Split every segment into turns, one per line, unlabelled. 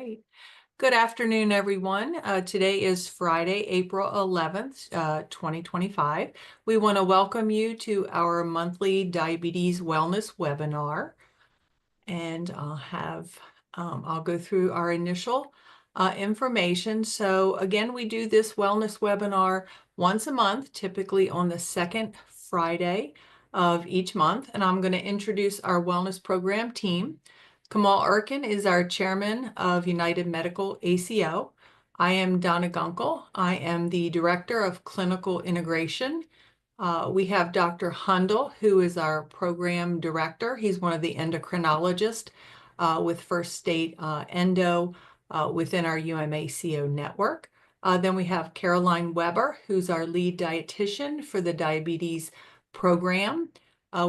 Great. Good afternoon, everyone. Today is Friday, April 11th, 2025. We want to welcome you to our monthly diabetes wellness webinar. And I'll go through our initial information. So again, we do this wellness webinar once a month, typically on the second Friday of each month. And I'm going to introduce our wellness program team. Kamal Erkin is our chairman of United Medical ACO. I am Donna Gunkel. I am the director of clinical integration. We have Dr. Hundle, who is our program director. He's one of the endocrinologists with First State Endo within our UMACO network. Then we have Caroline Webber, who's our lead dietitian for the diabetes program.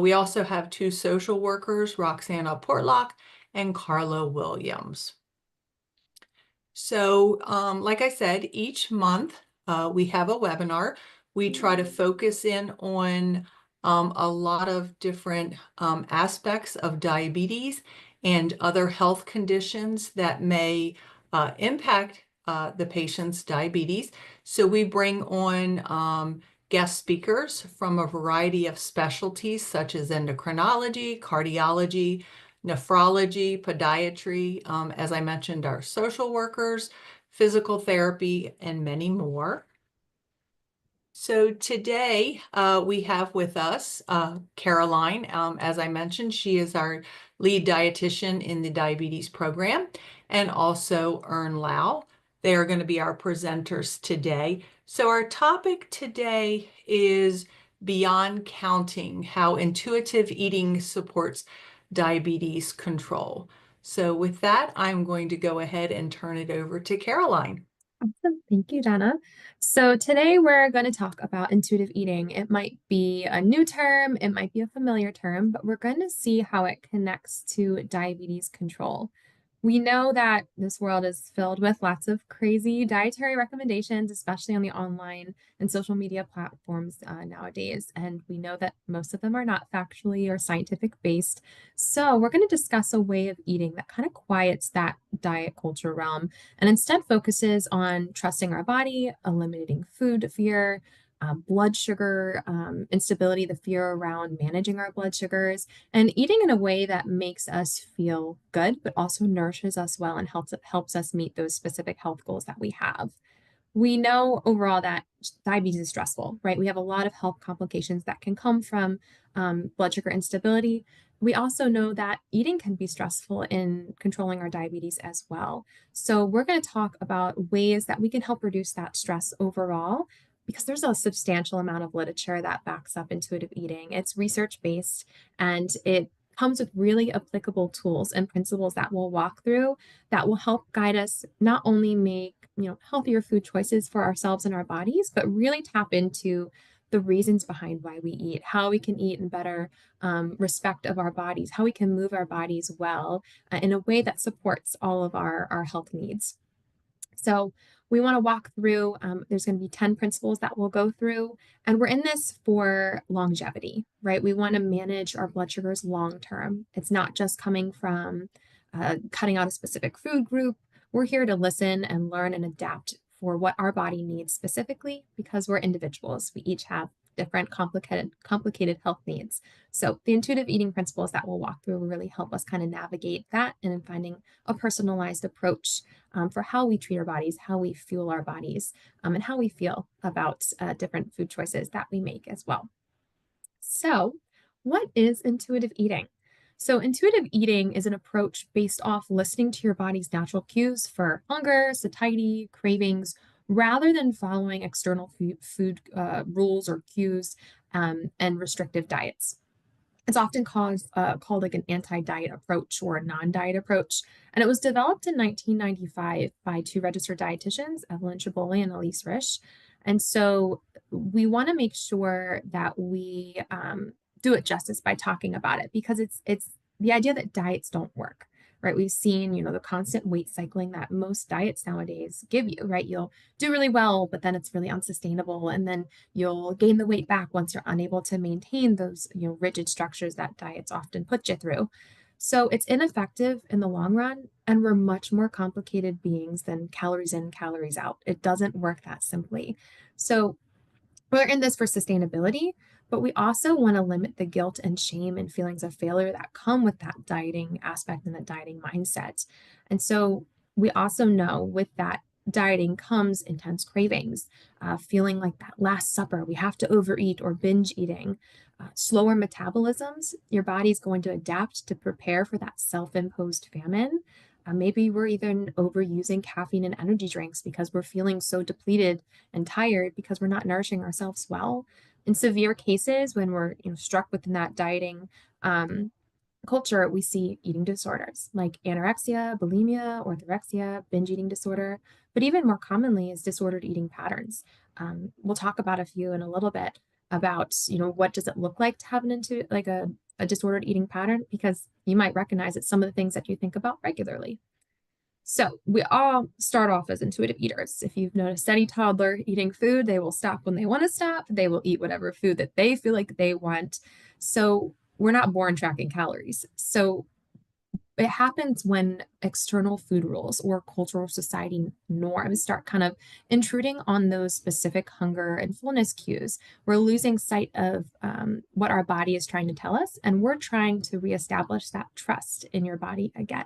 We also have two social workers, Roxana Portlock and Carla Williams. So like I said, each month we have a webinar. We try to focus in on a lot of different aspects of diabetes and other health conditions that may impact the patient's diabetes. So we bring on guest speakers from a variety of specialties such as endocrinology, cardiology, nephrology, podiatry, as I mentioned, our social workers, physical therapy, and many more. So today we have with us Caroline. As I mentioned, she is our lead dietitian in the diabetes program, and also Ern Lau. They are going to be our presenters today. So our topic today is Beyond Counting, how intuitive eating supports diabetes control. So with that, I'm going to go ahead and turn it over to Caroline.
Awesome. Thank you, Donna. So today we're going to talk about intuitive eating. It might be a new term, it might be a familiar term, but we're going to see how it connects to diabetes control. We know that this world is filled with lots of crazy dietary recommendations, especially on the online and social media platforms nowadays. And we know that most of them are not factually or scientific based. So we're going to discuss a way of eating that kind of quiets that diet culture realm and instead focuses on trusting our body, eliminating food fear, blood sugar instability, the fear around managing our blood sugars, and eating in a way that makes us feel good, but also nourishes us well and helps us meet those specific health goals that we have. We know overall that diabetes is stressful, right? We have a lot of health complications that can come from blood sugar instability. We also know that eating can be stressful in controlling our diabetes as well. So we're going to talk about ways that we can help reduce that stress overall, because there's a substantial amount of literature that backs up intuitive eating. It's research-based and it comes with really applicable tools and principles that we'll walk through that will help guide us not only make healthier food choices for ourselves and our bodies, but really tap into the reasons behind why we eat, how we can eat in better respect of our bodies, how we can move our bodies well in a way that supports all of our health needs. So we want to walk through, there's going to be 10 principles that we'll go through, and we're in this for longevity, right? We want to manage our blood sugars long term. It's not just coming from cutting out a specific food group. We're here to listen and learn and adapt for what our body needs specifically, because we're individuals. We each have different complicated health needs. So the intuitive eating principles that we'll walk through will really help us kind of navigate that and in finding a personalized approach for how we treat our bodies, how we fuel our bodies, and how we feel about different food choices that we make as well. So what is intuitive eating? So intuitive eating is an approach based off listening to your body's natural cues for hunger, satiety, cravings, rather than following external food rules or cues and restrictive diets. It's often called like an anti-diet approach or a non-diet approach. And it was developed in 1995 by two registered dietitians, Evelyn Triboli and Elise Risch. And so we want to make sure that we do it justice by talking about it, because it's the idea that diets don't work, right? We've seen, the constant weight cycling that most diets nowadays give you, right? You'll do really well, but then it's really unsustainable. And then you'll gain the weight back once you're unable to maintain those, rigid structures that diets often put you through. So it's ineffective in the long run, and we're much more complicated beings than calories in, calories out. It doesn't work that simply. So we're in this for sustainability, but we also want to limit the guilt and shame and feelings of failure that come with that dieting aspect and that dieting mindset. And so we also know with that dieting comes intense cravings, feeling like that last supper, we have to overeat or binge eating. Slower metabolisms, your body's going to adapt to prepare for that self imposed famine. Maybe we're even overusing caffeine and energy drinks because we're feeling so depleted and tired because we're not nourishing ourselves well. In severe cases, when we're struck within that dieting culture, we see eating disorders like anorexia, bulimia, orthorexia, binge eating disorder, but even more commonly is disordered eating patterns. We'll talk about a few in a little bit about what does it look like to have an into like a disordered eating pattern, because you might recognize it's some of the things that you think about regularly. So we all start off as intuitive eaters. If you've noticed any toddler eating food, they will stop when they want to stop. They will eat whatever food that they feel like they want. So we're not born tracking calories. So it happens when external food rules or cultural society norms start kind of intruding on those specific hunger and fullness cues. We're losing sight of what our body is trying to tell us, and we're trying to reestablish that trust in your body again.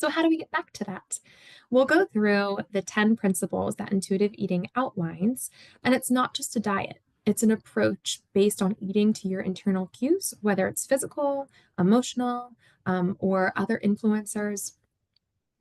So, how do we get back to that? We'll go through the 10 principles that intuitive eating outlines, and it's not just a diet. It's an approach based on eating to your internal cues, whether it's physical, emotional, or other influencers.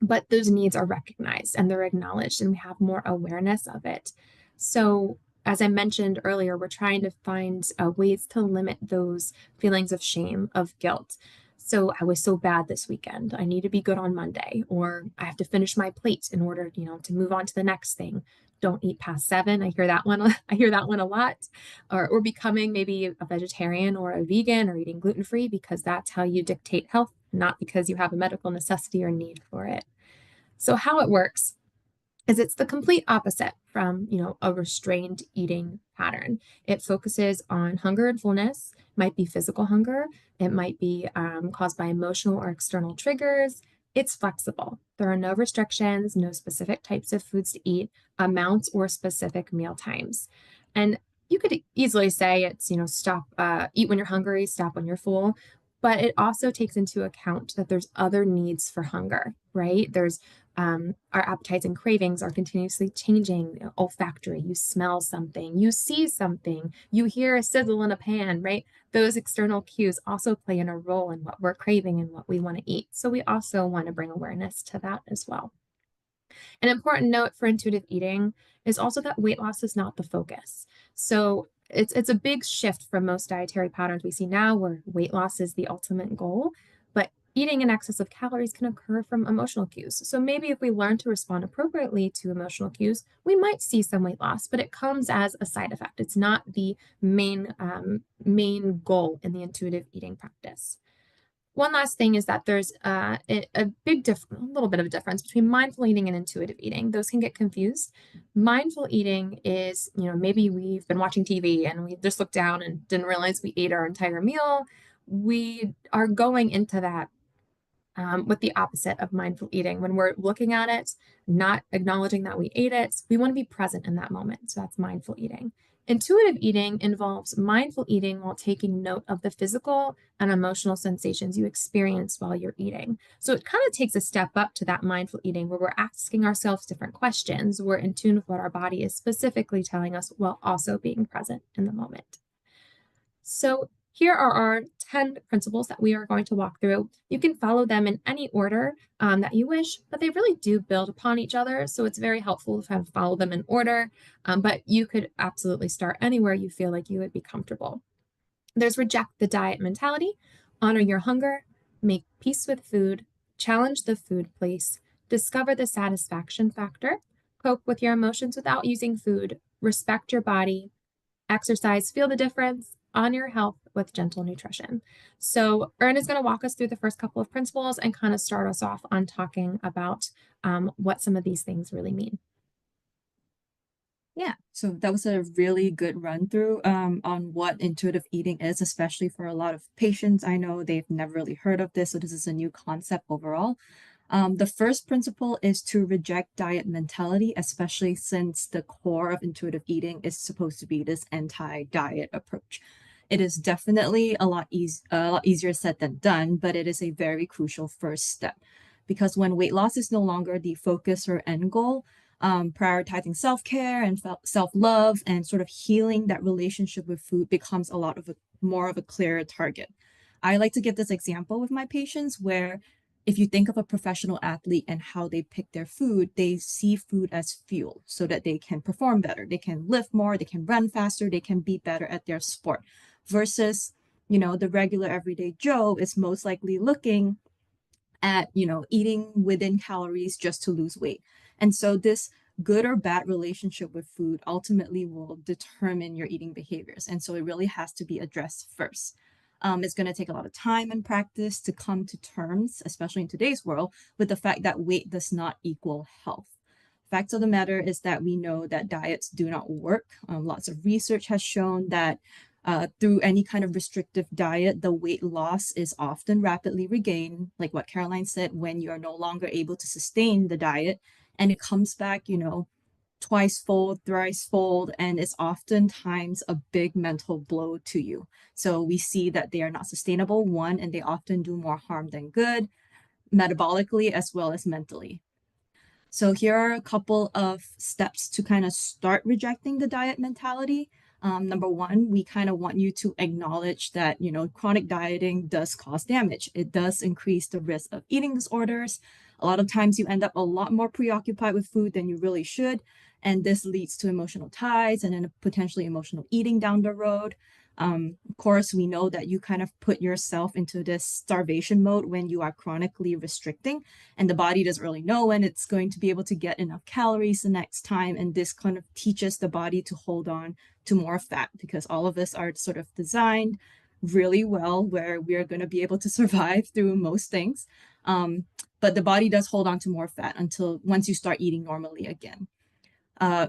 But those needs are recognized and they're acknowledged, and we have more awareness of it. So, as I mentioned earlier, we're trying to find ways to limit those feelings of shame, of guilt. So I was so bad this weekend. I need to be good on Monday, or I have to finish my plate in order, to move on to the next thing. Don't eat past 7. I hear that one. I hear that one a lot. Or becoming maybe a vegetarian or a vegan or eating gluten free because that's how you dictate health, not because you have a medical necessity or need for it. So how it works is it's the complete opposite from, a restrained eating pattern. It focuses on hunger and fullness. It might be physical hunger. It might be caused by emotional or external triggers. It's flexible. There are no restrictions, no specific types of foods to eat, amounts, or specific meal times. And you could easily say it's, stop, eat when you're hungry, stop when you're full. But it also takes into account that there's other needs for hunger, right? There's our appetites and cravings are continuously changing. Olfactory, you smell something, you see something, you hear a sizzle in a pan, right? Those external cues also play in a role in what we're craving and what we want to eat. So we also want to bring awareness to that as well. An important note for intuitive eating is also that weight loss is not the focus. So it's a big shift from most dietary patterns we see now, where weight loss is the ultimate goal. But eating in excess of calories can occur from emotional cues. So maybe if we learn to respond appropriately to emotional cues, we might see some weight loss, but it comes as a side effect. It's not the main goal in the intuitive eating practice. One last thing is that there's a little bit of a difference between mindful eating and intuitive eating. Those can get confused. Mindful eating is, maybe we've been watching TV and we just looked down and didn't realize we ate our entire meal. We are going into that with the opposite of mindful eating. When we're looking at it, not acknowledging that we ate it, we want to be present in that moment. So that's mindful eating. Intuitive eating involves mindful eating while taking note of the physical and emotional sensations you experience while you're eating. So it kind of takes a step up to that mindful eating where we're asking ourselves different questions. We're in tune with what our body is specifically telling us while also being present in the moment. So here are our 10 principles that we are going to walk through. You can follow them in any order that you wish, but they really do build upon each other. So it's very helpful to have follow them in order, but you could absolutely start anywhere you feel like you would be comfortable. There's reject the diet mentality, honor your hunger, make peace with food, challenge the food place, discover the satisfaction factor, cope with your emotions without using food, respect your body, exercise, feel the difference, on your health with gentle nutrition. So Ern is going to walk us through the first couple of principles and kind of start us off on talking about what some of these things really mean.
Yeah, so that was a really good run through on what intuitive eating is, especially for a lot of patients. I know they've never really heard of this, so this is a new concept overall. The first principle is to reject diet mentality, especially since the core of intuitive eating is supposed to be this anti-diet approach. It is definitely a lot easier said than done, but it is a very crucial first step because when weight loss is no longer the focus or end goal, prioritizing self-care and self-love and sort of healing that relationship with food becomes a lot of a more of a clearer target. I like to give this example with my patients where if you think of a professional athlete and how they pick their food, they see food as fuel so that they can perform better, they can lift more, they can run faster, they can be better at their sport. Versus, the regular everyday Joe is most likely looking at, eating within calories just to lose weight. And so this good or bad relationship with food ultimately will determine your eating behaviors. And so it really has to be addressed first. It's going to take a lot of time and practice to come to terms, especially in today's world, with the fact that weight does not equal health. Fact of the matter is that we know that diets do not work. Lots of research has shown that through any kind of restrictive diet, the weight loss is often rapidly regained, like what Caroline said, when you are no longer able to sustain the diet and it comes back, twice fold, thrice fold, and it's oftentimes a big mental blow to you. So we see that they are not sustainable, one, and they often do more harm than good, metabolically as well as mentally. So here are a couple of steps to kind of start rejecting the diet mentality. Number one, we kind of want you to acknowledge that, chronic dieting does cause damage. It does increase the risk of eating disorders. A lot of times you end up a lot more preoccupied with food than you really should. And this leads to emotional ties and then potentially emotional eating down the road. Of course, we know that you kind of put yourself into this starvation mode when you are chronically restricting, and the body doesn't really know when it's going to be able to get enough calories the next time. And this kind of teaches the body to hold on to more fat because all of us are sort of designed really well where we are going to be able to survive through most things. But the body does hold on to more fat until once you start eating normally again. Uh,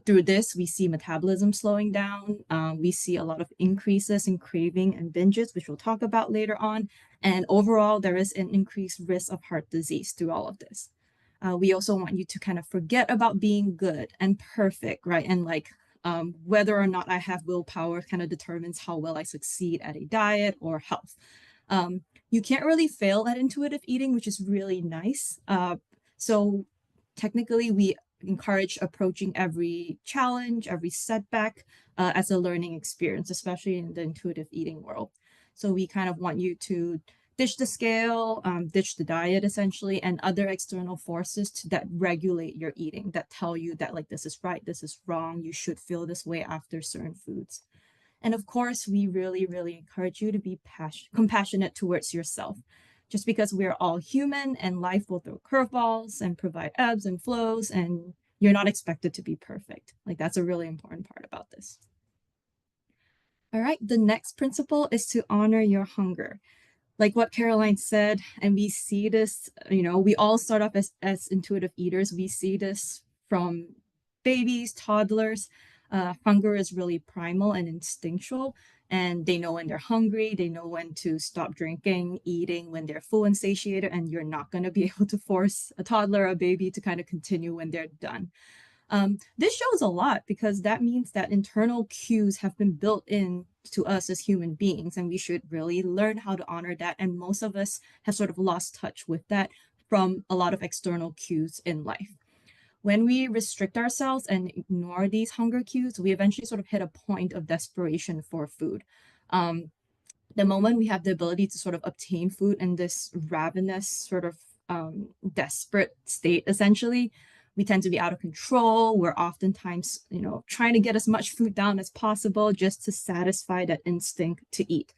Through this, we see metabolism slowing down. We see a lot of increases in craving and binges, which we'll talk about later on. And overall, there is an increased risk of heart disease through all of this. We also want you to kind of forget about being good and perfect, right? And whether or not I have willpower kind of determines how well I succeed at a diet or health. You can't really fail at intuitive eating, which is really nice. So technically, we encourage approaching every challenge, every setback as a learning experience, especially in the intuitive eating world. So we kind of want you to ditch the scale, ditch the diet essentially, and other external forces that regulate your eating, that tell you that like this is right, this is wrong, you should feel this way after certain foods. And of course, we really, really encourage you to be compassionate towards yourself. Just because we're all human and life will throw curveballs and provide ebbs and flows, and you're not expected to be perfect. Like, that's a really important part about this. All right, the next principle is to honor your hunger. Like what Caroline said, and we see this, we all start off as intuitive eaters. We see this from babies, toddlers. Hunger is really primal and instinctual, and they know when they're hungry, they know when to stop drinking, eating when they're full and satiated, and you're not going to be able to force a toddler or a baby to kind of continue when they're done. This shows a lot because that means that internal cues have been built in to us as human beings, and we should really learn how to honor that. And most of us have sort of lost touch with that from a lot of external cues in life. When we restrict ourselves and ignore these hunger cues, we eventually sort of hit a point of desperation for food. The moment we have the ability to sort of obtain food in this ravenous sort of desperate state, essentially, we tend to be out of control. We're oftentimes, trying to get as much food down as possible just to satisfy that instinct to eat.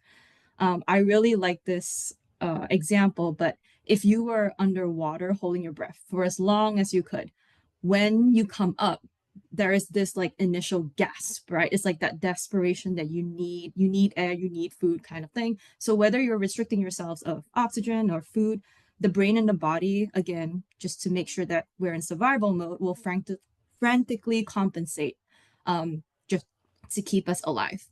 I really like this example, but if you were underwater holding your breath for as long as you could, when you come up, there is this like initial gasp, right? It's like that desperation that you need air, you need food kind of thing. So whether you're restricting yourselves of oxygen or food, the brain and the body, again, just to make sure that we're in survival mode, will frantically compensate just to keep us alive.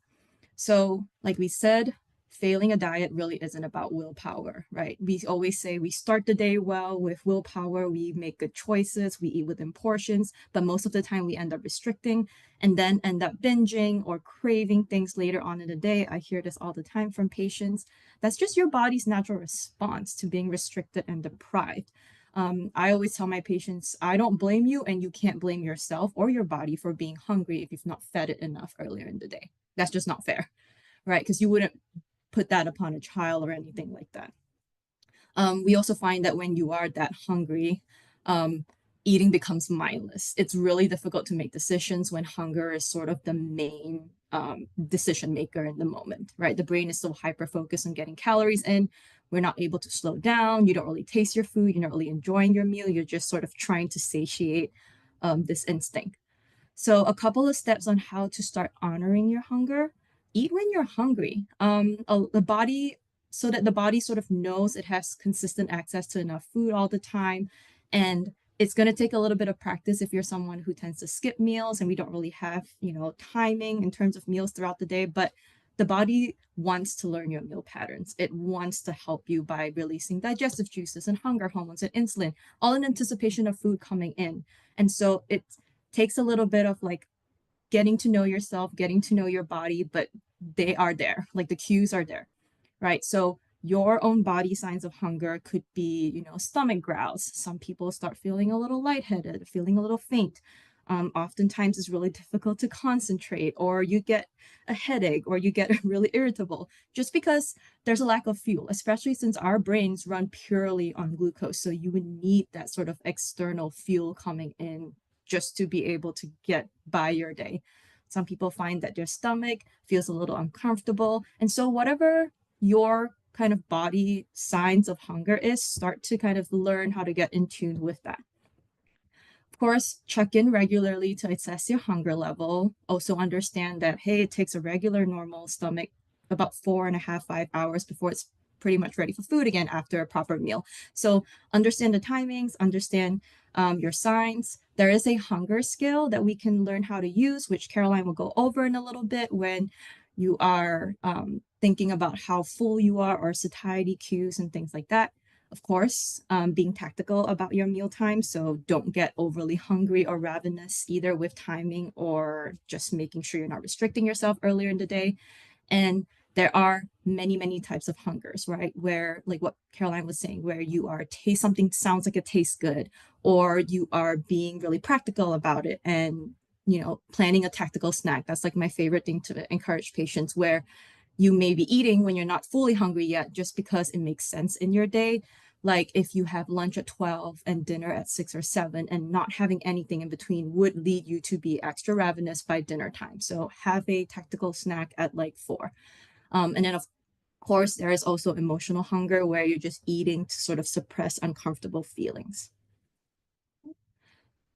So, like we said, failing a diet really isn't about willpower, right? We always say we start the day well with willpower, we make good choices, we eat within portions, but most of the time we end up restricting and then end up binging or craving things later on in the day. I hear this all the time from patients. That's just your body's natural response to being restricted and deprived. I always tell my patients, I don't blame you, and you can't blame yourself or your body for being hungry if you've not fed it enough earlier in the day. That's just not fair, right? Because you wouldn't put that upon a child or anything like that. We also find that when you are that hungry, eating becomes mindless. It's really difficult to make decisions when hunger is sort of the main decision maker in the moment, right? The brain is so hyper focused on getting calories in. We're not able to slow down. You don't really taste your food. You're not really enjoying your meal. You're just sort of trying to satiate this instinct. So a couple of steps on how to start honoring your hunger. Eat when you're hungry. The body, so that the body sort of knows it has consistent access to enough food all the time. And it's going to take a little bit of practice if you're someone who tends to skip meals and we don't really have, timing in terms of meals throughout the day, but the body wants to learn your meal patterns. It wants to help you by releasing digestive juices and hunger hormones and insulin, all in anticipation of food coming in. And so it takes a little bit of like getting to know yourself, getting to know your body, but they are there, like the cues are there, right? So your own body signs of hunger could be, stomach growls. Some people start feeling a little lightheaded, feeling a little faint. Oftentimes it's really difficult to concentrate, or you get a headache, or you get really irritable, just because there's a lack of fuel, especially since our brains run purely on glucose. So you would need that sort of external fuel coming in just to be able to get by your day. Some people find that their stomach feels a little uncomfortable. And so whatever your kind of body signs of hunger is, start to kind of learn how to get in tune with that. Of course, check in regularly to assess your hunger level. Also understand that, hey, it takes a regular normal stomach about 4.5, 5 hours before it's pretty much ready for food again after a proper meal. So understand the timings, understand your signs. There is a hunger scale that we can learn how to use, which Caroline will go over in a little bit when you are thinking about how full you are, or satiety cues and things like that. Of course, being tactical about your meal time. So don't get overly hungry or ravenous either with timing, or just making sure you're not restricting yourself earlier in the day. And there are many, many types of hungers, right? Where, like what Caroline was saying, where you are taste something sounds like it tastes good, or you are being really practical about it and, planning a tactical snack. That's like my favorite thing to encourage patients, where you may be eating when you're not fully hungry yet, just because it makes sense in your day. Like if you have lunch at 12 and dinner at 6 or 7, and not having anything in between would lead you to be extra ravenous by dinner time. So have a tactical snack at like 4. And then of course, there is also emotional hunger, where you're just eating to sort of suppress uncomfortable feelings.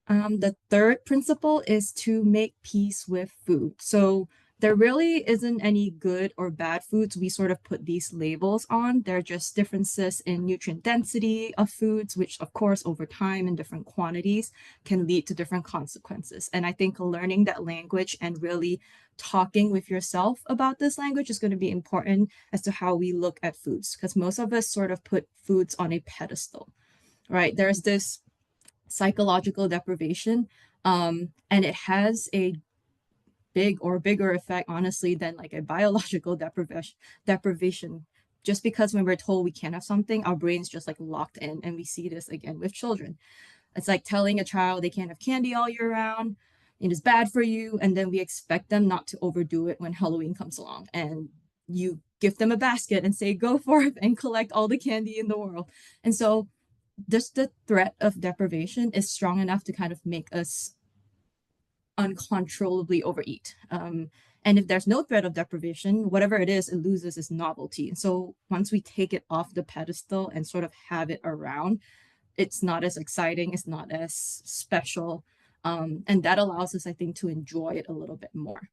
The third principle is to make peace with food. So there really isn't any good or bad foods. We sort of put these labels on. They're just differences in nutrient density of foods, which of course over time in different quantities can lead to different consequences. And I think learning that language and really talking with yourself about this language is going to be important as to how we look at foods, because most of us sort of put foods on a pedestal, right? There's this psychological deprivation, and it has a big or bigger effect, honestly, than like a biological deprivation. Just because when we're told we can't have something, our brain's just like locked in. And we see this again with children. It's like telling a child they can't have candy all year round, it is bad for you, and then we expect them not to overdo it when Halloween comes along, and you give them a basket and say go for it and collect all the candy in the world. And so just the threat of deprivation is strong enough to kind of make us uncontrollably overeat. And if there's no threat of deprivation, whatever it is, it loses its novelty. And so once we take it off the pedestal and sort of have it around, it's not as exciting, it's not as special. And that allows us, I think, to enjoy it a little bit more.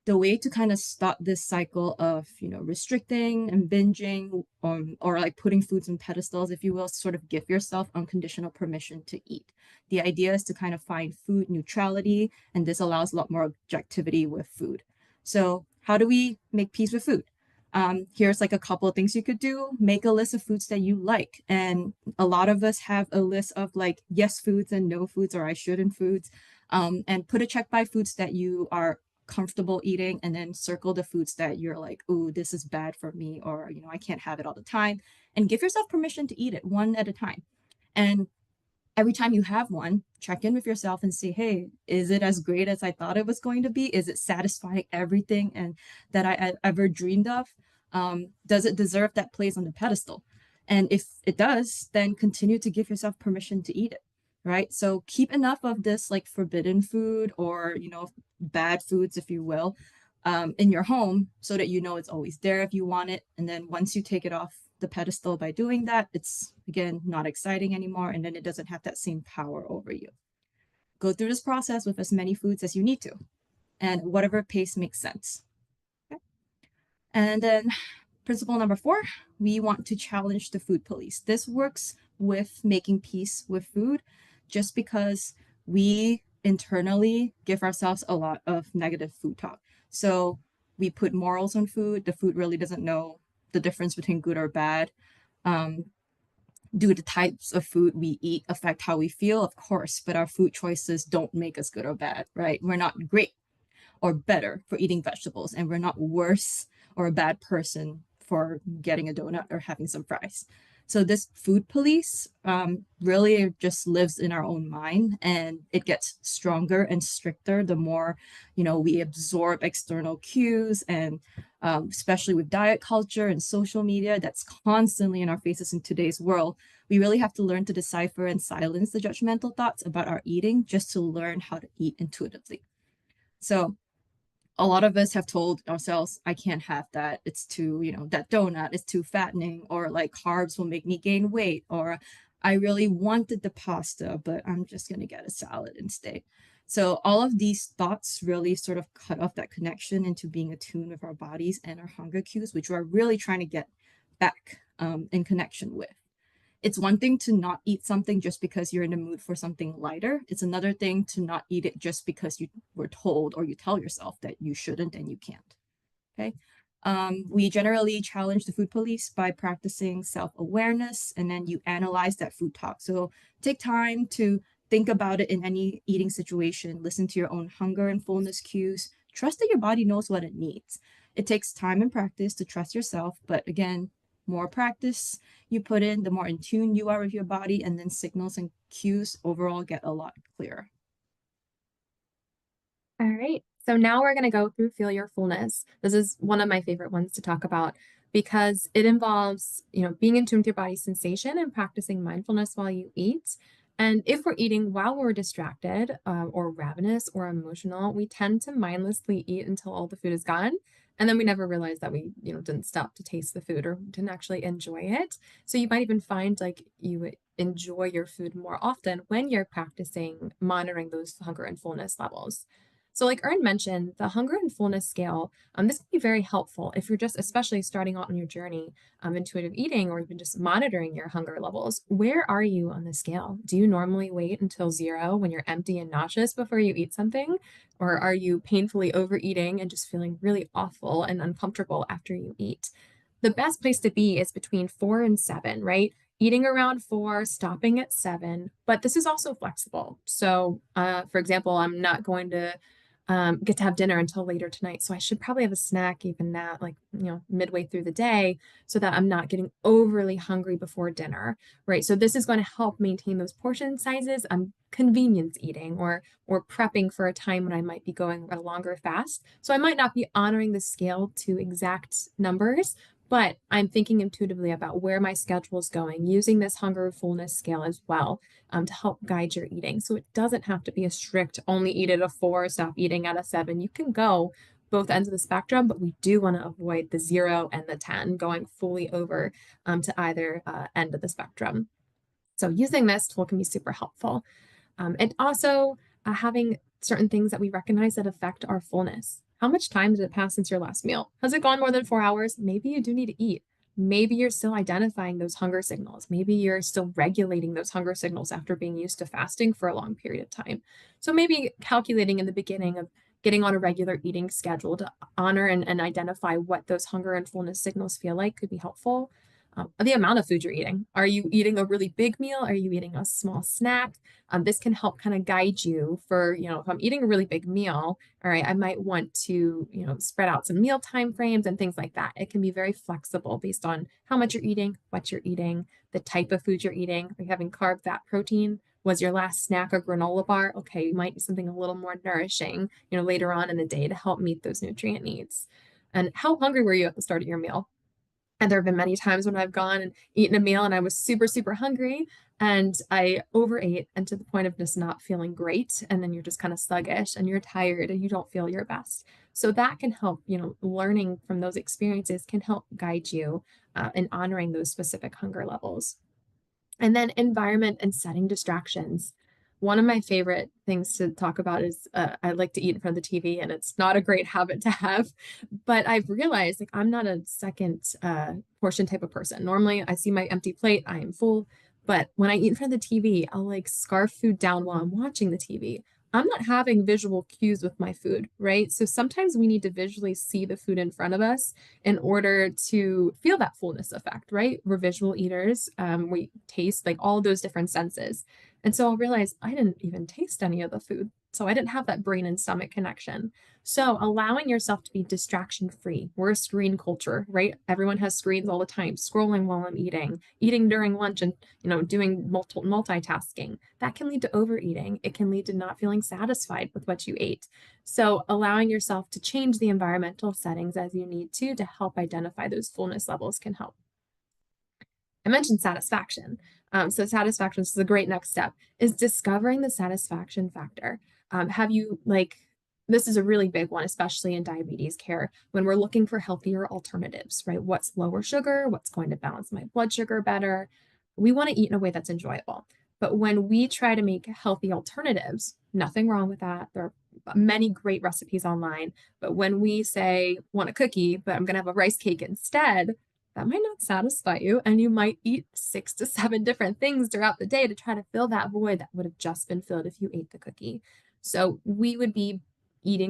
the way to kind of stop this cycle of, restricting and binging, or like putting foods on pedestals, if you will, sort of give yourself unconditional permission to eat. The idea is to kind of find food neutrality, and this allows a lot more objectivity with food. So how do we make peace with food? Here's like a couple of things you could do. Make a list of foods that you like. And a lot of us have a list of like yes foods and no foods, or I shouldn't foods. And put a check by foods that you are comfortable eating, and then circle the foods that you're like, ooh, this is bad for me, or, I can't have it all the time. And give yourself permission to eat it one at a time. And every time you have one, check in with yourself and say, hey, is it as great as I thought it was going to be? Is it satisfying everything and that I ever dreamed of? Does it deserve that place on the pedestal? And if it does, then continue to give yourself permission to eat it, right? So keep enough of this like forbidden food, or, bad foods, if you will, in your home, so that it's always there if you want it. And then once you take it off the pedestal by doing that, it's again not exciting anymore, and then it doesn't have that same power over you. Go through this process with as many foods as you need to, and whatever pace makes sense. Okay. And then principle number 4, we want to challenge the food police. This works with making peace with food, just because we internally give ourselves a lot of negative food talk. So we put morals on food. The food really doesn't know the difference between good or bad. Do the types of food we eat affect how we feel? Of course, but our food choices don't make us good or bad, right? We're not great or better for eating vegetables, and we're not worse or a bad person for getting a donut or having some fries. So this food police really just lives in our own mind, and it gets stronger and stricter the more, we absorb external cues, and especially with diet culture and social media that's constantly in our faces in today's world, we really have to learn to decipher and silence the judgmental thoughts about our eating, just to learn how to eat intuitively. So a lot of us have told ourselves, I can't have that. It's too, that donut is too fattening, or like carbs will make me gain weight, or I really wanted the pasta, but I'm just going to get a salad instead. So all of these thoughts really sort of cut off that connection into being attuned with our bodies and our hunger cues, which we're really trying to get back in connection with. It's one thing to not eat something just because you're in the mood for something lighter. It's another thing to not eat it just because you were told, or you tell yourself that you shouldn't and you can't. Okay. We generally challenge the food police by practicing self-awareness, and then you analyze that food talk. So take time to think about it in any eating situation. Listen to your own hunger and fullness cues. Trust that your body knows what it needs. It takes time and practice to trust yourself, but again, more practice you put in, the more in tune you are with your body, and then signals and cues overall get a lot clearer.
All right. So now we're going to go through Feel Your Fullness. This is one of my favorite ones to talk about, because it involves, being in tune with your body's sensation and practicing mindfulness while you eat. And if we're eating while we're distracted, or ravenous or emotional, we tend to mindlessly eat until all the food is gone. And then we never realize that we, didn't stop to taste the food or didn't actually enjoy it. So you might even find like you enjoy your food more often when you're practicing monitoring those hunger and fullness levels. So like Ern mentioned, the hunger and fullness scale, this can be very helpful if you're just especially starting out on your journey intuitive eating, or even just monitoring your hunger levels. Where are you on the scale? Do you normally wait until 0 when you're empty and nauseous before you eat something? Or are you painfully overeating and just feeling really awful and uncomfortable after you eat? The best place to be is between 4 and 7, right? Eating around 4, stopping at 7, but this is also flexible. So, for example, I'm not going to get to have dinner until later tonight. So I should probably have a snack even that, like, midway through the day, so that I'm not getting overly hungry before dinner, right? So this is going to help maintain those portion sizes. I'm convenience eating, or prepping for a time when I might be going a longer fast. So I might not be honoring the scale to exact numbers, but I'm thinking intuitively about where my schedule is going, using this hunger fullness scale as well, to help guide your eating. So it doesn't have to be a strict only eat at a 4, stop eating at a 7. You can go both ends of the spectrum, but we do want to avoid the 0 and the 10 going fully over to either end of the spectrum. So using this tool can be super helpful. And also having certain things that we recognize that affect our fullness. How much time did it pass since your last meal? Has it gone more than 4 hours? Maybe you do need to eat. Maybe you're still identifying those hunger signals. Maybe you're still regulating those hunger signals after being used to fasting for a long period of time. So maybe calculating in the beginning of getting on a regular eating schedule to honor and identify what those hunger and fullness signals feel like could be helpful. The amount of food you're eating. Are you eating a really big meal? Are you eating a small snack? This can help kind of guide you for, if I'm eating a really big meal, all right, I might want to, spread out some meal time frames and things like that. It can be very flexible based on how much you're eating, what you're eating, the type of food you're eating. Are you having carb, fat, protein? Was your last snack a granola bar? Okay, you might do something a little more nourishing, later on in the day to help meet those nutrient needs. And how hungry were you at the start of your meal? And there have been many times when I've gone and eaten a meal and I was super, super hungry and I overate and to the point of just not feeling great. And then you're just kind of sluggish and you're tired and you don't feel your best. So that can help, learning from those experiences can help guide you in honoring those specific hunger levels. And then environment and setting distractions. One of my favorite things to talk about is I like to eat in front of the TV, and it's not a great habit to have. But I've realized like I'm not a second portion type of person. Normally, I see my empty plate, I am full. But when I eat in front of the TV, I'll like scarf food down while I'm watching the TV. I'm not having visual cues with my food, right? So sometimes we need to visually see the food in front of us in order to feel that fullness effect, right? We're visual eaters. We taste like all those different senses. And so I'll realize I didn't even taste any of the food. So I didn't have that brain and stomach connection. So allowing yourself to be distraction free. We're a screen culture, right? Everyone has screens all the time, scrolling while I'm eating during lunch and, doing multitasking. That can lead to overeating. It can lead to not feeling satisfied with what you ate. So allowing yourself to change the environmental settings as you need to help identify those fullness levels can help. I mentioned satisfaction. So satisfaction is a great next step is discovering the satisfaction factor. Have you this is a really big one, especially in diabetes care, when we're looking for healthier alternatives, right? What's lower sugar? What's going to balance my blood sugar better? We want to eat in a way that's enjoyable. But when we try to make healthy alternatives, nothing wrong with that. There are many great recipes online. But when we say, want a cookie, but I'm going to have a rice cake instead, that might not satisfy you. And you might eat 6 to 7 different things throughout the day to try to fill that void that would have just been filled if you ate the cookie. So we would be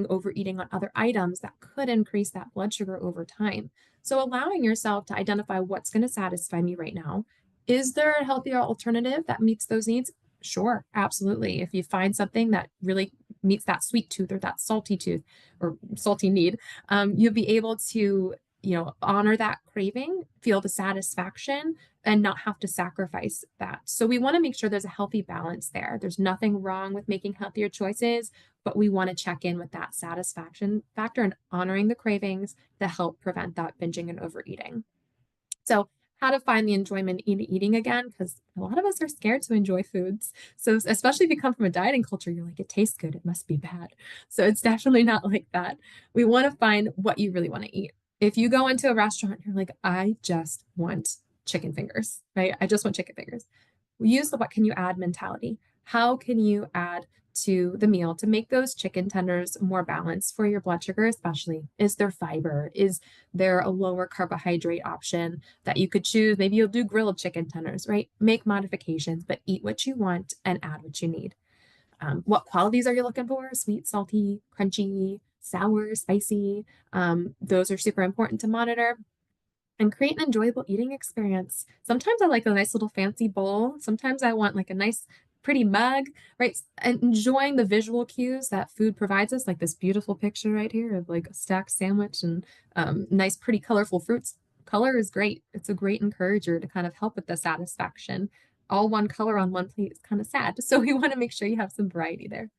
overeating on other items that could increase that blood sugar over time. So allowing yourself to identify what's going to satisfy me right now. Is there a healthier alternative that meets those needs? Sure, absolutely. If you find something that really meets that sweet tooth or that salty tooth or salty need, you'll be able to honor that craving, feel the satisfaction, and not have to sacrifice that. So we want to make sure there's a healthy balance there. There's nothing wrong with making healthier choices, but we want to check in with that satisfaction factor and honoring the cravings to help prevent that binging and overeating. So how to find the enjoyment in eating again, because a lot of us are scared to enjoy foods. So especially if you come from a dieting culture, you're like, it tastes good, it must be bad. So it's definitely not like that. We want to find what you really want to eat. If you go into a restaurant, you're like, I just want chicken fingers, right? I just want chicken fingers. We use the what can you add mentality. How can you add to the meal to make those chicken tenders more balanced for your blood sugar, especially? Is there fiber? Is there a lower carbohydrate option that you could choose? Maybe you'll do grilled chicken tenders, right? Make modifications, but eat what you want and add what you need. What qualities are you looking for? Sweet, salty, crunchy, sour, spicy. Those are super important to monitor. And create an enjoyable eating experience. Sometimes I like a nice little fancy bowl. Sometimes I want like a nice, pretty mug, right? And enjoying the visual cues that food provides us, like this beautiful picture right here of like a stacked sandwich and nice, pretty colorful fruits. Color is great. It's a great encourager to kind of help with the satisfaction. All one color on one plate is kind of sad. So we want to make sure you have some variety there.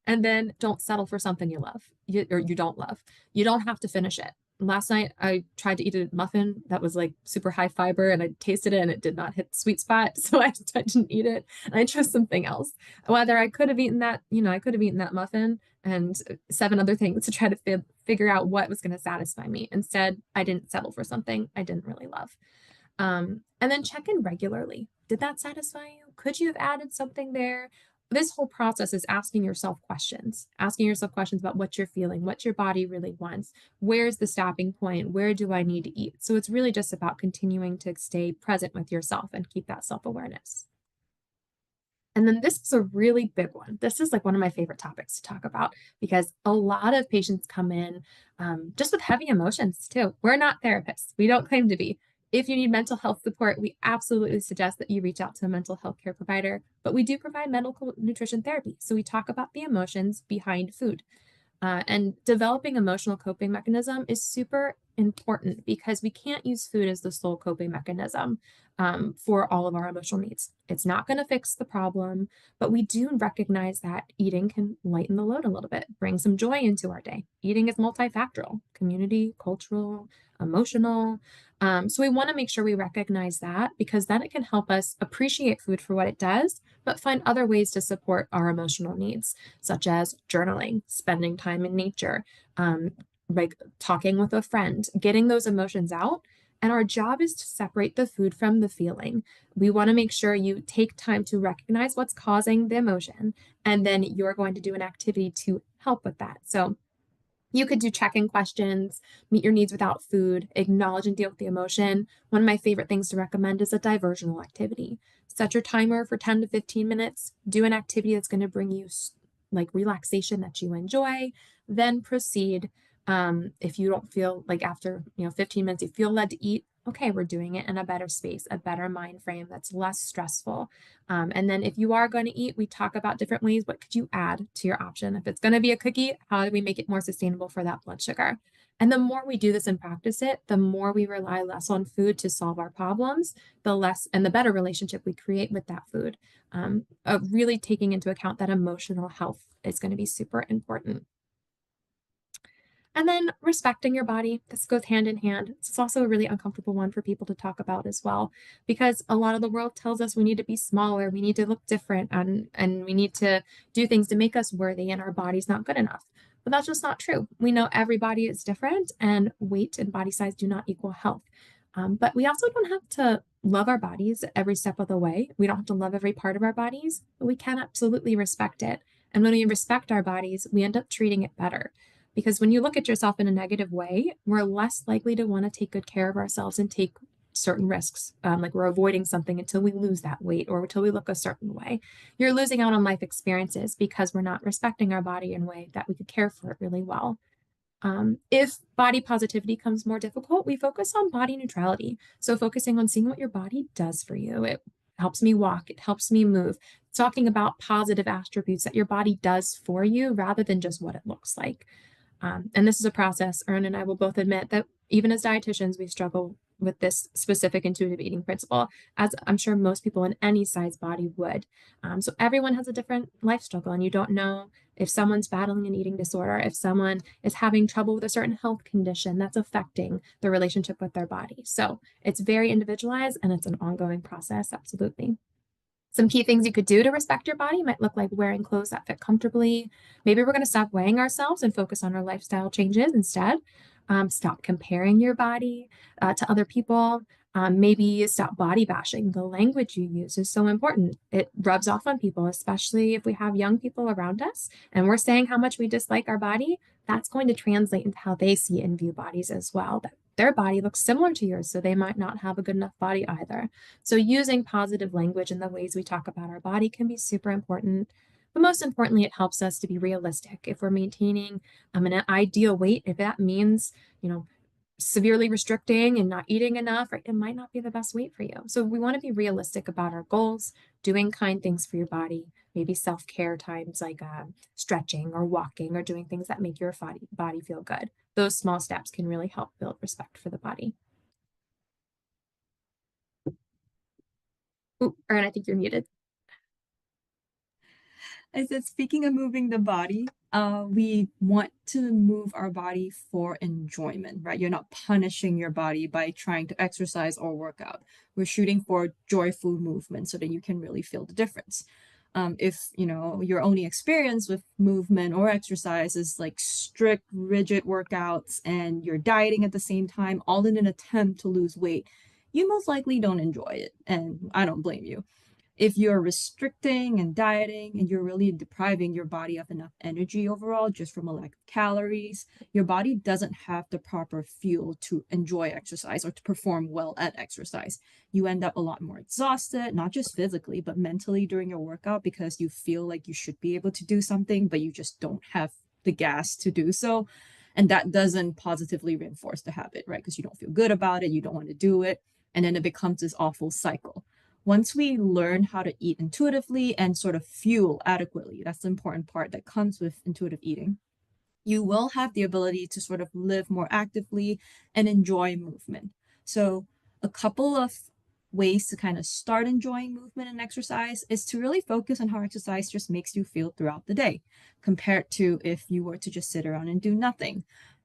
And then don't settle for something you love or you don't love. You don't have to finish it. Last night, I tried to eat a muffin that was like super high fiber and I tasted it and it did not hit the sweet spot. So I didn't eat it and I chose something else. Whether I could have eaten that, I could have eaten that muffin and 7 other things to try to figure out what was going to satisfy me. Instead, I didn't settle for something I didn't really love. And then check in regularly. Did that satisfy you? Could you have added something there? this whole process is asking yourself questions about what you're feeling, what your body really wants, where's the stopping point, where do I need to eat? So it's really just about continuing to stay present with yourself and keep that self-awareness. And then this is a really big one. This is like one of my favorite topics to talk about because a lot of patients come in just with heavy emotions too. We're not therapists. We don't claim to be. If you need mental health support, we absolutely suggest that you reach out to a mental health care provider, but we do provide medical nutrition therapy. So we talk about the emotions behind food. And developing emotional coping mechanism is super important because we can't use food as the sole coping mechanism for all of our emotional needs. It's not going to fix the problem, but we do recognize that eating can lighten the load a little bit, bring some joy into our day. Eating is multifactorial, community, cultural, emotional. So we want to make sure we recognize that because then it can help us appreciate food for what it does, but find other ways to support our emotional needs, such as journaling, spending time in nature, like talking with a friend, getting those emotions out. And our job is to separate the food from the feeling. We want to make sure you take time to recognize what's causing the emotion, and then you're going to do an activity to help with that. So you could do check-in questions, meet your needs without food, acknowledge and deal with the emotion. One of my favorite things to recommend is a diversional activity. Set your timer for 10 to 15 minutes, do an activity that's going to bring you like relaxation that you enjoy, then proceed. If you don't feel like after 15 minutes you feel led to eat, okay, we're doing it in a better space, a better mind frame that's less stressful. And then if you are going to eat, we talk about different ways. What could you add to your option? If it's going to be a cookie, how do we make it more sustainable for that blood sugar? And the more we do this and practice it, the more we rely less on food to solve our problems, the less and the better relationship we create with that food. Really taking into account that emotional health is going to be super important. And then respecting your body. This goes hand in hand. It's also a really uncomfortable one for people to talk about as well, because a lot of the world tells us we need to be smaller, we need to look different, and we need to do things to make us worthy, and our body's not good enough. But that's just not true. We know every body is different, and weight and body size do not equal health. But we also don't have to love our bodies every step of the way. We don't have to love every part of our bodies, but we can absolutely respect it. And when we respect our bodies, we end up treating it better. Because when you look at yourself in a negative way, we're less likely to want to take good care of ourselves and take certain risks. Like we're avoiding something until we lose that weight or until we look a certain way. You're losing out on life experiences because we're not respecting our body in a way that we could care for it really well. If body positivity comes more difficult, we focus on body neutrality. So focusing on seeing what your body does for you. It helps me walk. It helps me move. Talking about positive attributes that your body does for you rather than just what it looks like. And this is a process. Ern and I will both admit that even as dietitians, we struggle with this specific intuitive eating principle, as I'm sure most people in any size body would. So everyone has a different life struggle, and you don't know if someone's battling an eating disorder, if someone is having trouble with a certain health condition that's affecting their relationship with their body. So it's very individualized, and it's an ongoing process, absolutely. Some key things you could do to respect your body might look like wearing clothes that fit comfortably. Maybe we're going to stop weighing ourselves and focus on our lifestyle changes instead. Stop comparing your body to other people. Maybe stop body bashing. The language you use is so important. It rubs off on people, especially if we have young people around us and we're saying how much we dislike our body. That's going to translate into how they see and view bodies as well. That their body looks similar to yours, so they might not have a good enough body either. So using positive language in the ways we talk about our body can be super important. But most importantly, it helps us to be realistic. If we're maintaining an ideal weight, if that means, severely restricting and not eating enough, right, it might not be the best weight for you. So we want to be realistic about our goals, doing kind things for your body, maybe self-care times like stretching or walking or doing things that make your body feel good. Those small steps can really help build respect for the body. Ooh, Ern, I think you're muted.
I said, speaking of moving the body, we want to move our body for enjoyment, right? You're not punishing your body by trying to exercise or work out. We're shooting for joyful movement so that you can really feel the difference. If your only experience with movement or exercise is like strict, rigid workouts and you're dieting at the same time, all in an attempt to lose weight, you most likely don't enjoy it, and I don't blame you. If you're restricting and dieting and you're really depriving your body of enough energy overall, just from a lack of calories, your body doesn't have the proper fuel to enjoy exercise or to perform well at exercise. You end up a lot more exhausted, not just physically, but mentally during your workout, because you feel like you should be able to do something, but you just don't have the gas to do so. And that doesn't positively reinforce the habit, right? Because you don't feel good about it, you don't want to do it. And then it becomes this awful cycle. Once we learn how to eat intuitively and sort of fuel adequately, that's the important part that comes with intuitive eating, you will have the ability to sort of live more actively and enjoy movement. So, a couple of ways to kind of start enjoying movement and exercise is to really focus on how exercise just makes you feel throughout the day, compared to if you were to just sit around and do nothing.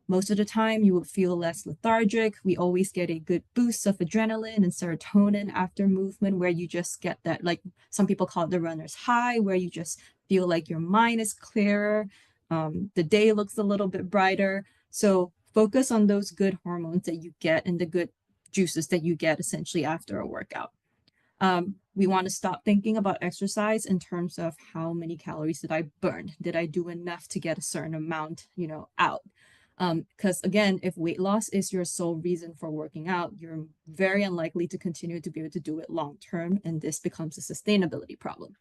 Most of the time, you will feel less lethargic. We always get a good boost of adrenaline and serotonin after movement, where you just get that, like some people call it the runner's high, where you just feel like your mind is clearer, the day looks a little bit brighter. So focus on those good hormones that you get and the good juices that you get essentially after a workout. We want to stop thinking about exercise in terms of how many calories did I burn? Did I do enough to get a certain amount, out? Because again, if weight loss is your sole reason for working out, you're very unlikely to continue to be able to do it long term, and this becomes a sustainability problem.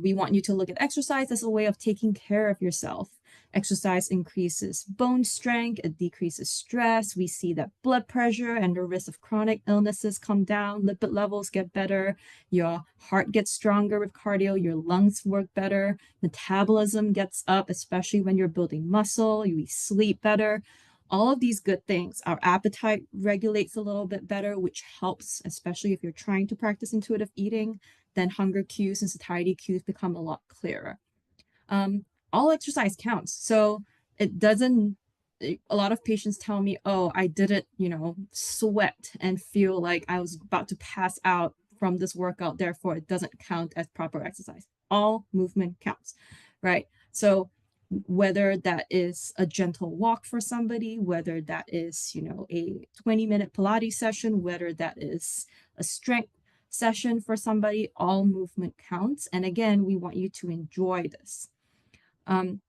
We want you to look at exercise as a way of taking care of yourself. Exercise increases bone strength, it decreases stress. We see that blood pressure and the risk of chronic illnesses come down, lipid levels get better, your heart gets stronger with cardio, your lungs work better, metabolism gets up, especially when you're building muscle, you sleep better. All of these good things. Our appetite regulates a little bit better, which helps, especially if you're trying to practice intuitive eating. Then hunger cues and satiety cues become a lot clearer. All exercise counts. So it doesn't, a lot of patients tell me, oh, I didn't, sweat and feel like I was about to pass out from this workout. Therefore, it doesn't count as proper exercise. All movement counts, right? So whether that is a gentle walk for somebody, whether that is, a 20-minute Pilates session, whether that is a strength session for somebody, all movement counts. And again, we want you to enjoy this. Find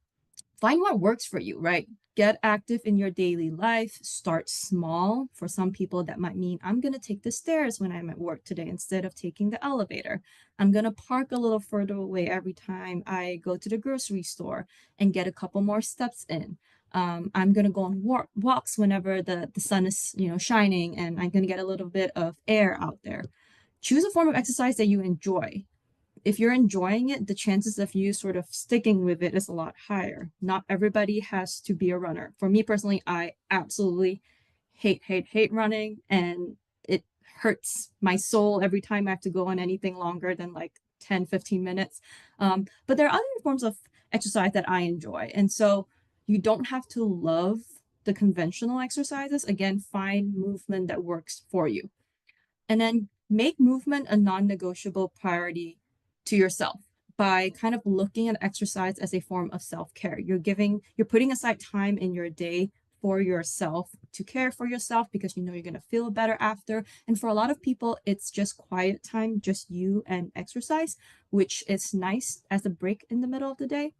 what works for you, right? Get active in your daily life. Start small. For some people, that might mean I'm going to take the stairs when I'm at work today instead of taking the elevator. I'm going to park a little further away every time I go to the grocery store and get a couple more steps in. I'm going to go on walks whenever the sun is, shining, and I'm going to get a little bit of air out there. Choose a form of exercise that you enjoy. If you're enjoying it, the chances of you sort of sticking with it is a lot higher. Not everybody has to be a runner. For me personally, I absolutely hate running, and it hurts my soul every time I have to go on anything longer than like 10, 15 minutes. But there are other forms of exercise that I enjoy. And so you don't have to love the conventional exercises. Again, find movement that works for you. And then make movement a non-negotiable priority to yourself by kind of looking at exercise as a form of self-care. You're putting aside time in your day for yourself to care for yourself, because you're going to feel better after. And for a lot of people, it's just quiet time, just you and exercise, which is nice as a break in the middle of the day.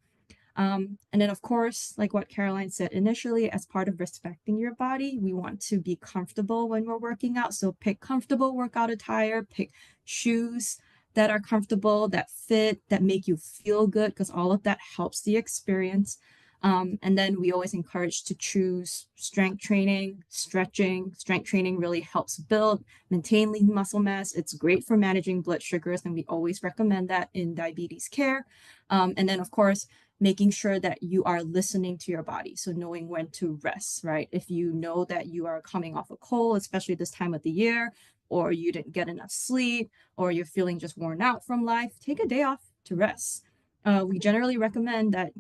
And then, of course, like what Caroline said initially, as part of respecting your body, we want to be comfortable when we're working out. So pick comfortable workout attire, pick shoes that are comfortable, that fit, that make you feel good, because all of that helps the experience. And then we always encourage to choose strength training, stretching. Strength training really helps build, maintain lean muscle mass. It's great for managing blood sugars, and we always recommend that in diabetes care. And then, of course, making sure that you are listening to your body. So knowing when to rest, right? If you know that you are coming off a cold, especially this time of the year, or you didn't get enough sleep, or you're feeling just worn out from life, take a day off to rest. We generally recommend that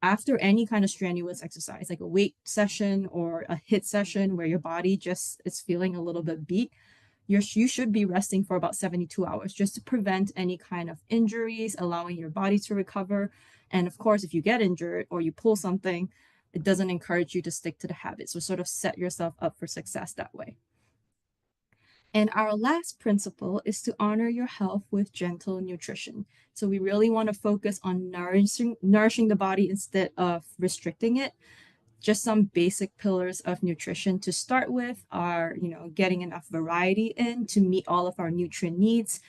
after any kind of strenuous exercise, like a weight session or a HIIT session where your body just is feeling a little bit beat, you should be resting for about 72 hours just to prevent any kind of injuries, allowing your body to recover. And of course, if you get injured or you pull something, it doesn't encourage you to stick to the habit. So sort of set yourself up for success that way. And our last principle is to honor your health with gentle nutrition. So we really want to focus on nourishing the body instead of restricting it. Just some basic pillars of nutrition to start with are, getting enough variety in to meet all of our nutrient needs.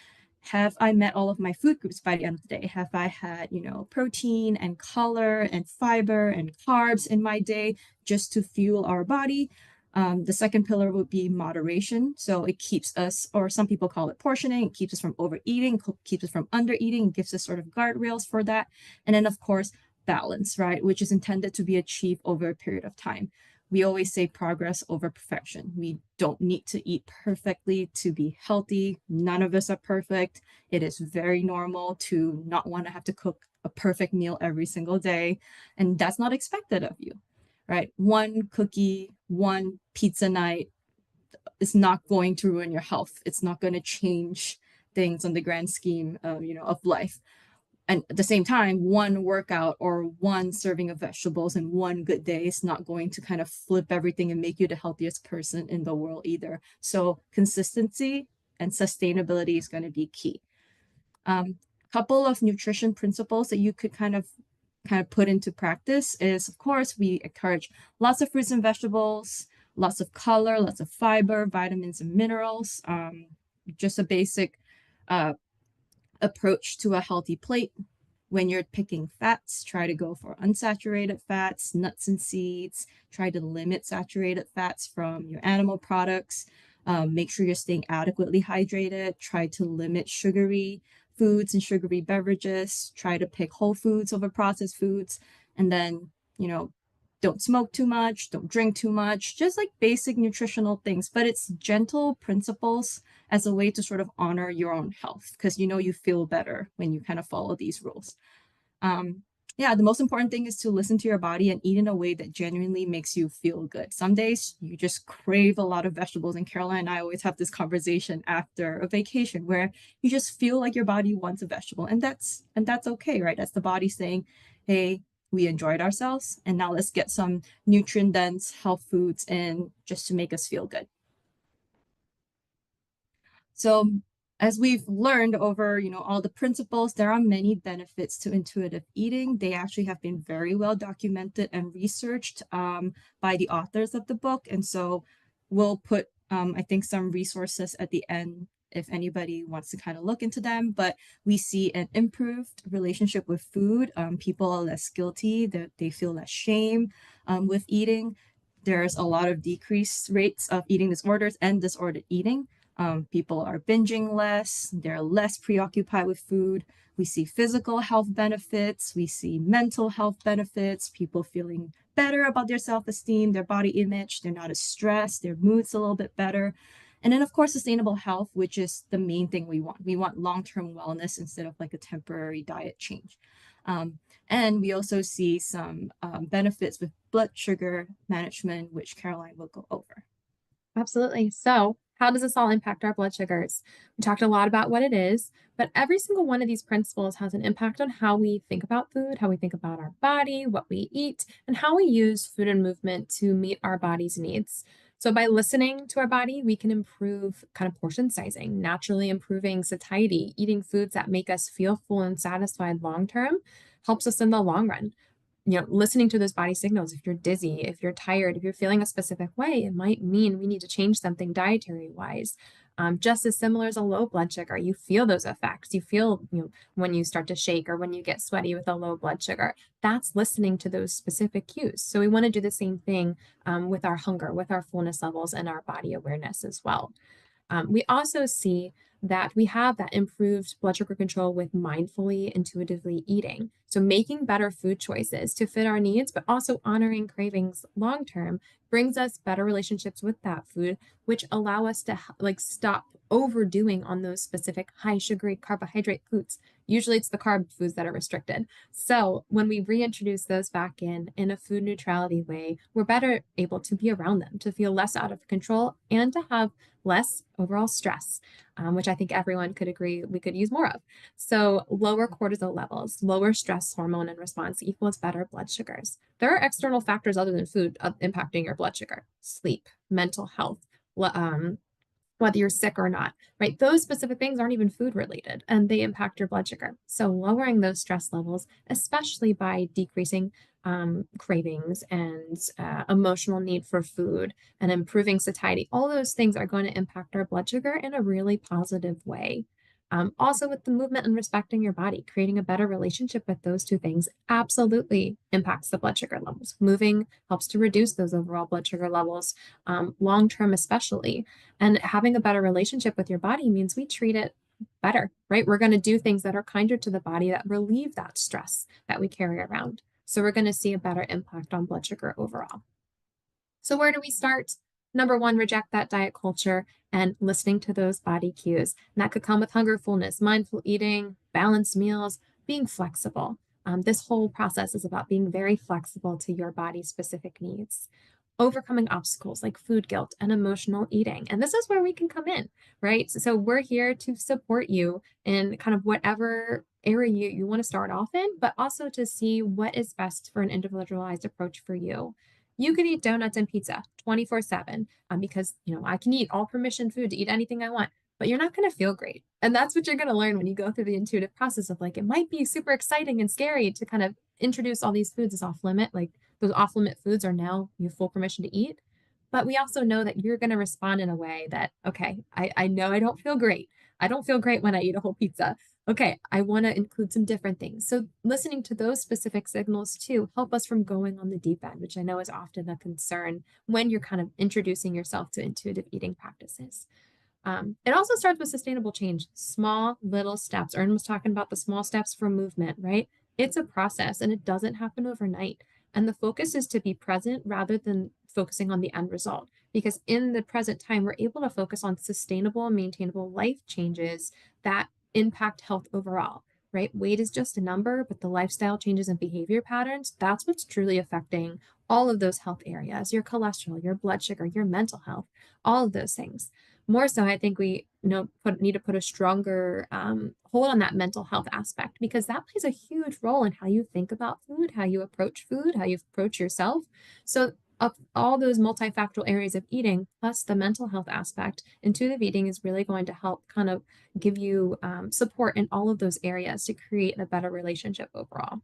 Have I met all of my food groups by the end of the day? Have I had, protein and color and fiber and carbs in my day just to fuel our body? The second pillar would be moderation. So it keeps us, or some people call it portioning, it keeps us from overeating, keeps us from undereating, gives us sort of guardrails for that. And then, of course, balance, right? Which is intended to be achieved over a period of time. We always say progress over perfection. We don't need to eat perfectly to be healthy. None of us are perfect. It is very normal to not want to have to cook a perfect meal every single day. And that's not expected of you, right? One cookie, one pizza night is not going to ruin your health. It's not going to change things on the grand scheme of, of life. And at the same time, one workout or one serving of vegetables and one good day is not going to kind of flip everything and make you the healthiest person in the world either. So consistency and sustainability is going to be key. Couple of nutrition principles that you could kind of put into practice is, of course, we encourage lots of fruits and vegetables, lots of color, lots of fiber, vitamins and minerals. Just a basic approach to a healthy plate. When you're picking fats, try to go for unsaturated fats, nuts and seeds. Try to limit saturated fats from your animal products. Make sure you're staying adequately hydrated. Try to limit sugary foods and sugary beverages. Try to pick whole foods over processed foods. And then, don't smoke too much, don't drink too much, just like basic nutritional things. But it's gentle principles as a way to sort of honor your own health, because you feel better when you kind of follow these rules. Yeah, the most important thing is to listen to your body and eat in a way that genuinely makes you feel good. Some days you just crave a lot of vegetables, and Caroline and I always have this conversation after a vacation where you just feel like your body wants a vegetable, and that's okay, right? That's the body saying, hey, we enjoyed ourselves, and now let's get some nutrient dense health foods in just to make us feel good. So as we've learned over, all the principles, there are many benefits to intuitive eating. They actually have been very well documented and researched by the authors of the book. And so we'll put, I think, some resources at the end if anybody wants to kind of look into them. But we see an improved relationship with food. People are less guilty, they feel less shame with eating. There's a lot of decreased rates of eating disorders and disordered eating. People are binging less, they're less preoccupied with food. We see physical health benefits, we see mental health benefits, people feeling better about their self-esteem, their body image, they're not as stressed, their mood's a little bit better. And then, of course, sustainable health, which is the main thing we want. We want long-term wellness instead of like a temporary diet change. And we also see some benefits with blood sugar management, which Caroline will go over.
Absolutely. So, how does this all impact our blood sugars? We talked a lot about what it is, but every single one of these principles has an impact on how we think about food, how we think about our body, what we eat, and how we use food and movement to meet our body's needs. So, by listening to our body, we can improve kind of portion sizing, naturally improving satiety, eating foods that make us feel full and satisfied long term helps us in the long run. Listening to those body signals. If you're dizzy, if you're tired, if you're feeling a specific way, it might mean we need to change something dietary wise. Just as similar as a low blood sugar, you feel those effects. You feel, when you start to shake or when you get sweaty with a low blood sugar. That's listening to those specific cues. So we want to do the same thing with our hunger, with our fullness levels, and our body awareness as well. We also see that we have that improved blood sugar control with mindfully, intuitively eating. So making better food choices to fit our needs, but also honoring cravings long term brings us better relationships with that food, which allow us to stop overdoing on those specific high sugary carbohydrate foods. Usually it's the carb foods that are restricted. So when we reintroduce those back in a food neutrality way, we're better able to be around them, to feel less out of control, and to have less overall stress, which I think everyone could agree we could use more of. So lower cortisol levels, lower stress hormone in response equals better blood sugars. There are external factors other than food impacting your blood sugar: sleep, mental health, whether you're sick or not, right? Those specific things aren't even food related and they impact your blood sugar. So lowering those stress levels, especially by decreasing cravings and emotional need for food and improving satiety, all those things are going to impact our blood sugar in a really positive way. Also, with the movement and respecting your body, creating a better relationship with those two things absolutely impacts the blood sugar levels. Moving helps to reduce those overall blood sugar levels, long term, especially. And having a better relationship with your body means we treat it better, right? We're going to do things that are kinder to the body that relieve that stress that we carry around. So we're going to see a better impact on blood sugar overall. So where do we start? Number one, reject that diet culture and listening to those body cues. And that could come with hunger, fullness, mindful eating, balanced meals, being flexible. This whole process is about being very flexible to your body's specific needs. Overcoming obstacles like food guilt and emotional eating. And this is where we can come in, right? So we're here to support you in kind of whatever area you want to start off in, but also to see what is best for an individualized approach for you. You can eat donuts and pizza 24/7 because, I can eat all permission food to eat anything I want, but you're not going to feel great. And that's what you're going to learn when you go through the intuitive process of like, it might be super exciting and scary to kind of introduce all these foods as off limit. Like those off limit foods are now you have full permission to eat. But we also know that you're going to respond in a way that, okay, I know I don't feel great. I don't feel great when I eat a whole pizza. Okay, I want to include some different things. So listening to those specific signals too help us from going on the deep end, which I know is often a concern when you're kind of introducing yourself to intuitive eating practices. It also starts with sustainable change, small little steps. Ern was talking about the small steps for movement, right? It's a process and it doesn't happen overnight. And the focus is to be present rather than focusing on the end result. Because in the present time, we're able to focus on sustainable and maintainable life changes that impact health overall, right? Weight is just a number, but the lifestyle changes and behavior patterns, that's what's truly affecting all of those health areas, your cholesterol, your blood sugar, your mental health, all of those things. More so, I think we need to put a stronger hold on that mental health aspect because that plays a huge role in how you think about food, how you approach food, how you approach yourself. So of all those multifactorial areas of eating, plus the mental health aspect, intuitive eating is really going to help kind of give you support in all of those areas to create a better relationship overall.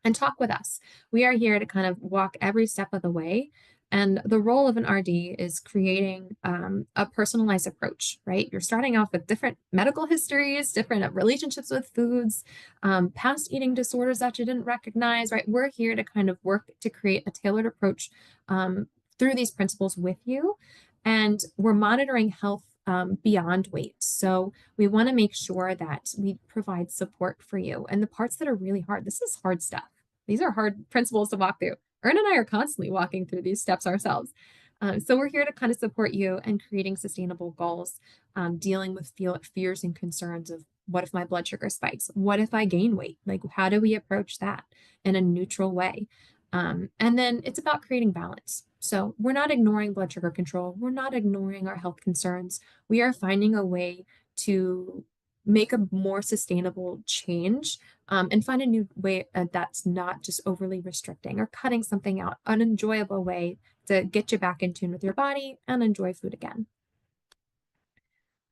And talk with us. We are here to kind of walk every step of the way. And the role of an RD is creating a personalized approach, right? You're starting off with different medical histories, different relationships with foods, past eating disorders that you didn't recognize, right? We're here to kind of work to create a tailored approach through these principles with you. And we're monitoring health beyond weight. So we want to make sure that we provide support for you. And the parts that are really hard, this is hard stuff. These are hard principles to walk through. Ern and I are constantly walking through these steps ourselves. So we're here to kind of support you in creating sustainable goals, dealing with fears and concerns of what if my blood sugar spikes? What if I gain weight? Like, how do we approach that in a neutral way? And then it's about creating balance. So we're not ignoring blood sugar control. We're not ignoring our health concerns. We are finding a way to make a more sustainable change and find a new way that's not just overly restricting or cutting something out, an enjoyable way to get you back in tune with your body and enjoy food again.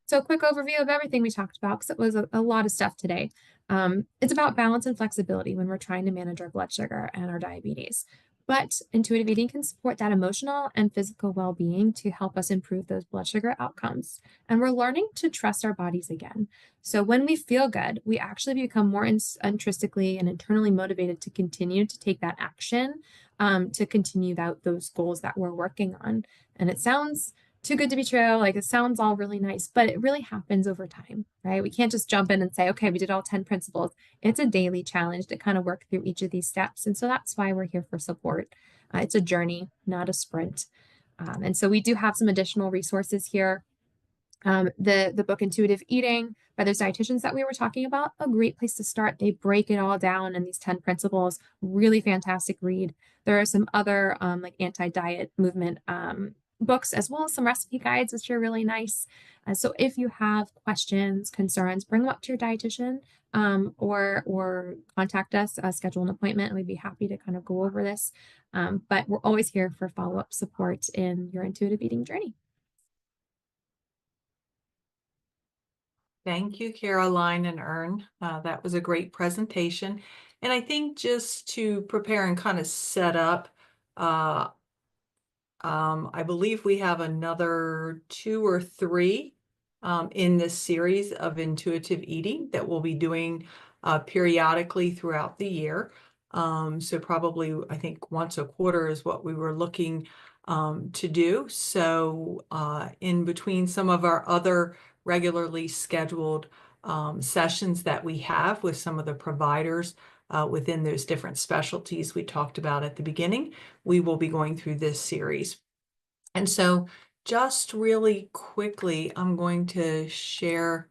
So a quick overview of everything we talked about, because it was a lot of stuff today. It's about balance and flexibility when we're trying to manage our blood sugar and our diabetes. But intuitive eating can support that emotional and physical well-being to help us improve those blood sugar outcomes. And we're learning to trust our bodies again. So when we feel good, we actually become more intrinsically and internally motivated to continue to take that action, to continue those goals that we're working on. And it sounds too good to be true. Like it sounds all really nice, but it really happens over time, right? We can't just jump in and say, okay, we did all 10 principles. It's a daily challenge to kind of work through each of these steps. And so that's why we're here for support. It's a journey, not a sprint. And so we do have some additional resources here. The book Intuitive Eating by those dietitians that we were talking about, a great place to start. They break it all down in these 10 principles, really fantastic read. There are some other like anti-diet movement books as well as some recipe guides, which are really nice. So if you have questions, concerns, bring them up to your dietitian or contact us, schedule an appointment, and we'd be happy to kind of go over this. But we're always here for follow-up support in your intuitive eating journey.
Thank you, Caroline and Ern. That was a great presentation. And I think just to prepare and kind of set up, I believe we have another 2 or 3 in this series of intuitive eating that we'll be doing periodically throughout the year. So probably, I think once a quarter is what we were looking to do. So in between some of our other regularly scheduled sessions that we have with some of the providers within those different specialties we talked about at the beginning, we will be going through this series. And so just really quickly, I'm going to share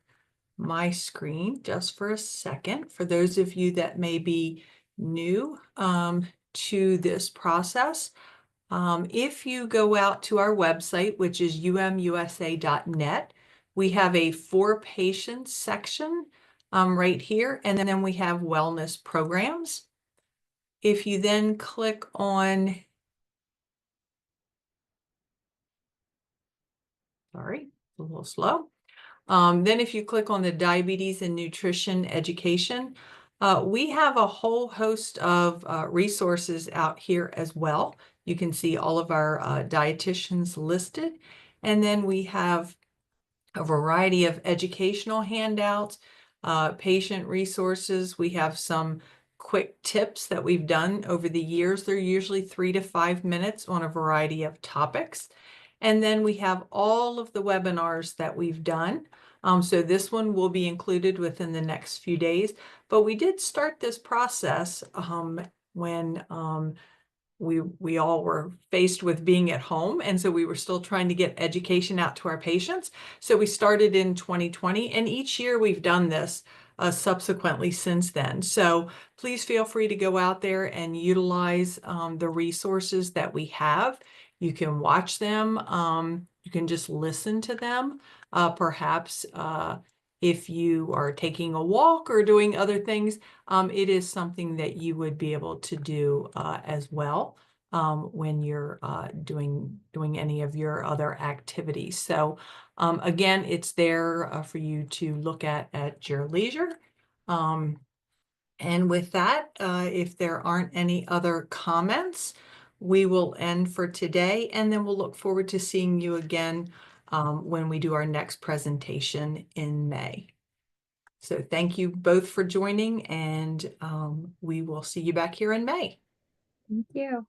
my screen just for a second for those of you that may be new to this process. If you go out to our website, which is umusa.net, we have a for patients section right here, and then we have wellness programs. If you then click on, sorry, a little slow. Then if you click on the diabetes and nutrition education, we have a whole host of resources out here as well. You can see all of our dietitians listed. And then we have a variety of educational handouts, patient resources. We have some quick tips that we've done over the years. They're usually 3 to 5 minutes on a variety of topics. And then we have all of the webinars that we've done. So this one will be included within the next few days. But we did start this process when we all were faced with being at home, and so we were still trying to get education out to our patients. So we started in 2020, and each year we've done this subsequently since then. So please feel free to go out there and utilize the resources that we have. You can watch them. You can just listen to them. Perhaps if you are taking a walk or doing other things, it is something that you would be able to do as well when you're doing any of your other activities. So again, it's there for you to look at your leisure. And with that, if there aren't any other comments, we will end for today, and then we'll look forward to seeing you again when we do our next presentation in May. So thank you both for joining, and we will see you back here in May.
Thank you.